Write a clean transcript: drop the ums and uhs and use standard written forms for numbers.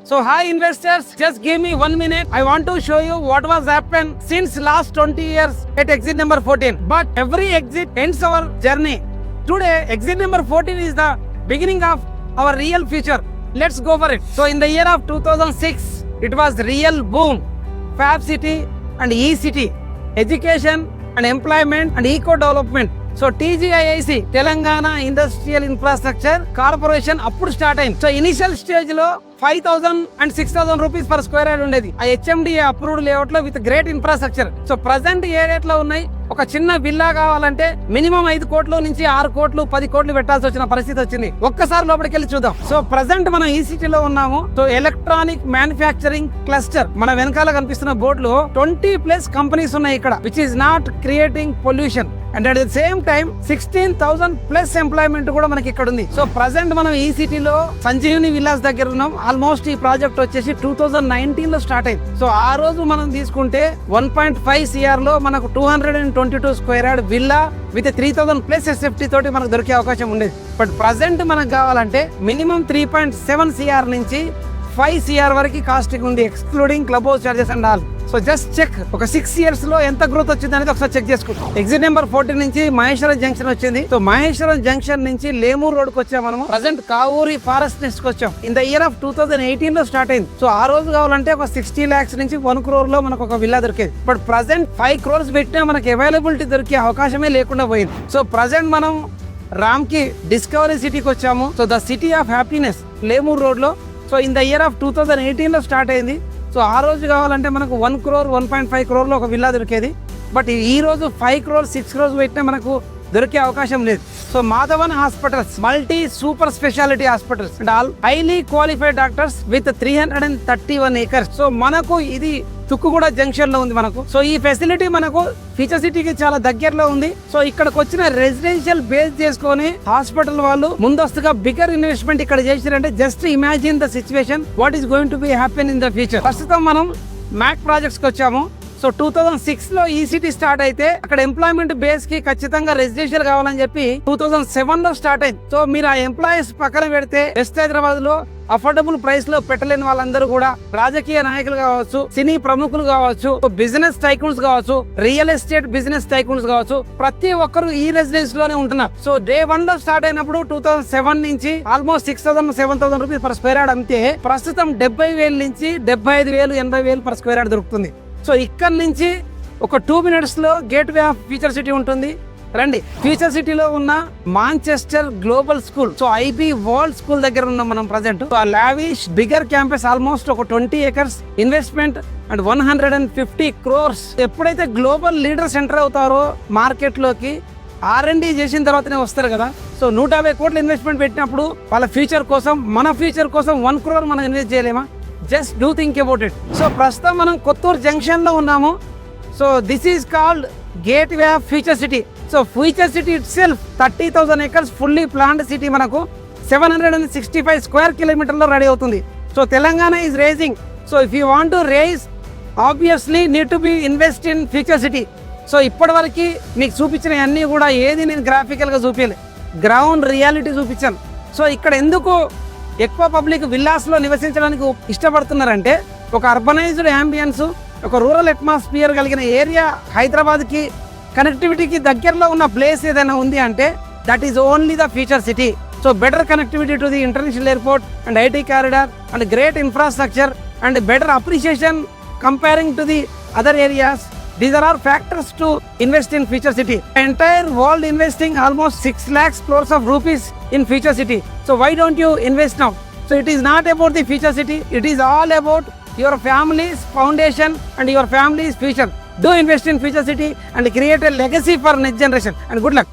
So hi investors, just give me 1 minute. I want to show you what was happened since last 20 years at exit number 14. But every exit ends our journey. Today, exit number 14 is the beginning of our real future. Let's go for it. So in the year of 2006, it was real boom. Fab City and E-City, education and employment and eco-development. So TGIIC Telangana industrial infrastructure corporation అప్పుడు start అయింది. So initial stage లో 5,000 and 6,000 rupees per square yard ఉండేది. ఆ HMDA approved layout లో with great infrastructure. So present A rate లో ఉన్నాయి? ఒక చిన్న విల్లా కావాలంటే మినిమం 5 కోట్ల నుంచి 6 కోట్లు 10 కోట్లు పెట్టాల్సి వచ్చిన పరిస్థితి వచ్చింది. ఒక్కసారి లోపలికి వెళ్ళి చూద్దాం. సో ప్రజెంట్ మనం ఈ సిటీలో ఉన్నాము. సో ఎలక్ట్రానిక్ మ్యానుఫ్యాక్చరింగ్ క్లస్టర్ మన వెనకాల కనిపిస్తున్న బోర్డులో 20+ కంపెనీస్ ఉన్నాయి ఇక్కడ, which is not creating pollution. And at the same time 16,000+ employment కూడా మనకి ఇక్కడ ఉంది. సో ప్రజెంట్ మనం ఈ సిటీలో సంజీవిని విల్లాస్ దగ్గర ఉన్నాం. ఆల్మోస్ట్ ఈ ప్రాజెక్ట్ వచ్చేసి 2019 లో స్టార్ట్ అయింది. సో ఆ రోజు మనం తీసుకుంటే 1.5 CR లో మనకు 222 square yard villa with 3,000+ SFT తోటి మనకు దొరికే అవకాశం ఉండేది. బట్ ప్రజెంట్ మనకు కావాలంటే మినిమం 3.7 CR నుంచి 5 CR వరకు కాస్టింగ్ ఉంది, excluding club house charges and all. So just check ఒక 6 years లో ఎంత గ్రోత్ వచ్చింది అనేది ఒకసారి చెక్ చేసుకుంటాం. ఎగ్జిట్ నెంబర్ 14 నుంచి మహేశ్వరం జంక్షన్ వచ్చింది. సో మహేశ్వరం జంక్షన్ నుంచి లేమూర్ రోడ్ కి వచ్చాం. మనము ప్రజెంట్ కావూరి ఫారెస్ట్ నెస్ట్ కి వచ్చాం. ఇన్ ద ఇయర్ ఆఫ్ 2018 లో స్టార్ట్ అయింది. సో ఆ రోజు కావాలంటే ఒక 60 lakhs నుంచి 1 crore లో మనకు ఒక విల్లా దొరికేది. బట్ ప్రజెంట్ 5 crores పెట్టినా మనకి అవైలబిలిటీ దొరికే అవకాశమే లేకుండా పోయింది. సో ప్రజెంట్ మనం రామ్కి డిస్కవరీ సిటీకి వచ్చాము. So the city of happiness Lemur road లో. So in the year of 2018 లో స్టార్ట్ అయింది. సో ఆ రోజు కావాలంటే మనకు 1 crore 1.5 crore లో ఒక విల్లా దొరికేది. బట్ ఈ రోజు 5 crores 6 crores పెట్టినా మనకు దొరికే అవకాశం లేదు. So Madhavan hospitals multi super speciality hospitals and all highly qualified doctors with 331 acres. So మనకు ఇది తుక్కుగూడ జంక్షన్ లో ఉంది మనకు. సో ఈ ఫెసిలిటీ మనకు ఫీచర్ సిటీకి చాలా దగ్గరలో ఉంది. సో ఇక్కడికి వచ్చిన రెసిడెన్షియల్ బేస్ చేసుకొని హాస్పిటల్ వాళ్ళు ముందస్తుగా బిగ్గర్ ఇన్వెస్ట్మెంట్ ఇక్కడ చేశారంటే just imagine the situation what is going to be happen in the future. ప్రస్తుతం మనం మ్యాక్ ప్రాజెక్ట్స్ కి వచ్చాము. సో 2006 లో ఈ సిటీ స్టార్ట్ అయితే అక్కడ ఎంప్లాయ్మెంట్ బేస్ కి ఖచ్చితంగా రెసిడెన్షియల్ కావాలని చెప్పి 2007 లో స్టార్ట్ అయింది. సో మీరు ఆ ఎంప్లాయీస్ పక్కన పెడితే వెస్ట్ హైదరాబాద్ లో అఫోర్డబుల్ ప్రైస్ లో పెట్టలేని వాళ్ళందరూ కూడా రాజకీయ నాయకులు కావచ్చు, సినీ ప్రముఖులు కావచ్చు, బిజినెస్ టైకూన్స్ కావచ్చు, రియల్ ఎస్టేట్ బిజినెస్ టైకూన్స్ కావచ్చు, ప్రతి ఒక్కరు ఈ రెసిడెన్స్ లోనే ఉంటున్నారు. సో డే 1 లో స్టార్ట్ అయినప్పుడు 2007 నుంచి almost 6,000-7,000 rupees per square yard అమ్మితే ప్రస్తుతం 70,000 నుంచి 75,000 80,000 పర్ స్క్వేర్ యార్డ్ దొరుకుతుంది. సో ఇక్కడ నుంచి ఒక 2 minutes లో gate way of future city ఉంటుంది. రండి, ఫ్యూచర్ సిటీలో ఉన్న Manchester global school, so IB world school దగ్గర ఉన్నాం మనం ప్రజెంట్. ఆ లావిష్ బిగ్గర్ క్యాంపస్ ఆల్మోస్ట్ ఒక 20 acres ఇన్వెస్ట్మెంట్ అండ్ 150 crores. ఎప్పుడైతే గ్లోబల్ లీడర్స్ ఎంటర్ అవుతారో మార్కెట్ లోకి R&D చేసిన తర్వాతనే వస్తారు కదా. సో 150 కోట్ల ఇన్వెస్ట్మెంట్ పెట్టినప్పుడు వాళ్ళ ఫ్యూచర్ కోసం, మన ఫ్యూచర్ కోసం 1 crore మనం ఇన్వెస్ట్ చేయలేమా? Just do think about it. So ప్రస్తుతం మనం కొత్తూరు జంక్షన్ లో ఉన్నాము. So this is called gateway of future city. So future city itself 30,000 acres fully planned city మనకు 765 square kilometers లో రెడీ అవుతుంది. So Telangana is rising. So if you want to rise obviously need to be invest in future city. So ఇప్పటి వరకు మీకు చూపించిన అన్నీ కూడా ఏది నేను గ్రాఫికల్గా చూపించలేదు, గ్రౌండ్ రియాలిటీ చూపించాను. సో ఇక్కడ ఎందుకు ఎక్కువ పబ్లిక్ విల్లాస్లో నివసించడానికి ఇష్టపడుతున్నారంటే ఒక అర్బనైజ్డ్ యాంబియన్స్, ఒక రూరల్ అట్మాస్ఫియర్ కలిగిన ఏరియా, హైదరాబాద్కి కనెక్టివిటీకి దగ్గరలో ఉన్న ప్లేస్ ఏదైనా ఉంది అంటే that is only the future city. So better connectivity to the international airport and IT corridor and great infrastructure and better appreciation comparing to the other areas. These are all factors to invest in future city. The entire world investing almost 6 lakhs crores of rupees in future city. So why don't you invest now? So it is not about the future city. It is all about your family's foundation and your family's future. Do invest in future city and create a legacy for next generation. And good luck.